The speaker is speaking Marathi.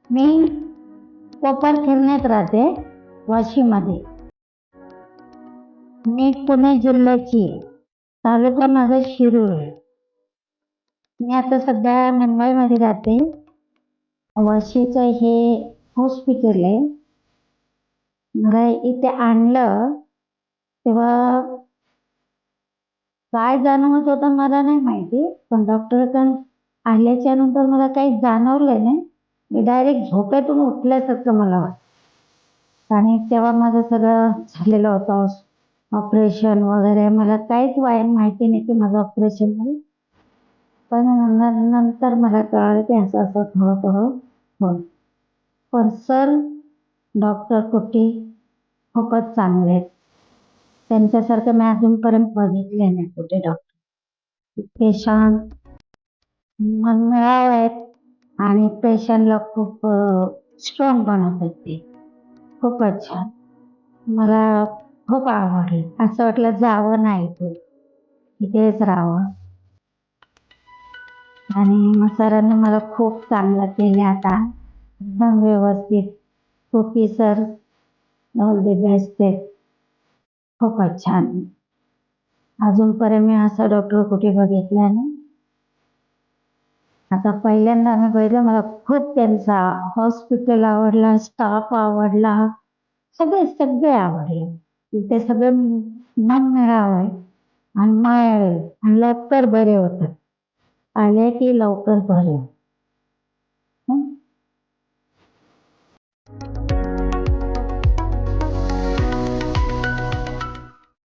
मी कोपरखिरण्यात राहते, वाशीमध्ये. मी पुणे जिल्ह्याची आहे. तालुका माझा शिरूर आहे. मी आता सध्या मुंबईमध्ये राहते. वाशीचं हे हॉस्पिटल आहे. मला इथे आणलं तेव्हा काय जाणवत होतं मला नाही माहिती, पण डॉक्टरकडे आल्याच्या नंतर मला काही जाणवलं नाही. मी डायरेक्ट झोपेतून उठल्यासारखं मला वाटतं. आणि तेव्हा माझं सगळं झालेलं होतं, ऑपरेशन वगैरे. मला काहीच माहिती नाही की माझं ऑपरेशन झालं. पण नंतर मला कळालं की असं असं थोडं थोडं हो. पण सर डॉक्टर कुट्टी खूपच चांगले आहेत. त्यांच्यासारखं मी अजूनपर्यंत बघितले नाही कुठे डॉक्टर. इतके शांत, मनमिळाऊ आहेत आणि पेशंटला खूप स्ट्रॉंग बनवतात ते. खूपच छान. मला खूप आवडलं. असं वाटलं जावं नाही इथेच राहावं. आणि मग सरांनी मला खूप चांगलं केलं आता. एकदम व्यवस्थित. खूप सर ऑल द बेस्ट आहेत. खूपच छान. अजूनपर्यंत मी असा डॉक्टर कुठे बघितला नाही. आता पहिल्यांदा आम्ही बघितलं, मला खूप त्यांचा हॉस्पिटल आवडला, स्टाफ आवडला, सगळे आवडले. ते सगळे मनमिळाऊ आहे आणि मायाळू आहे आणि लवकर बरे होतात. आले की लवकर बरे होतात.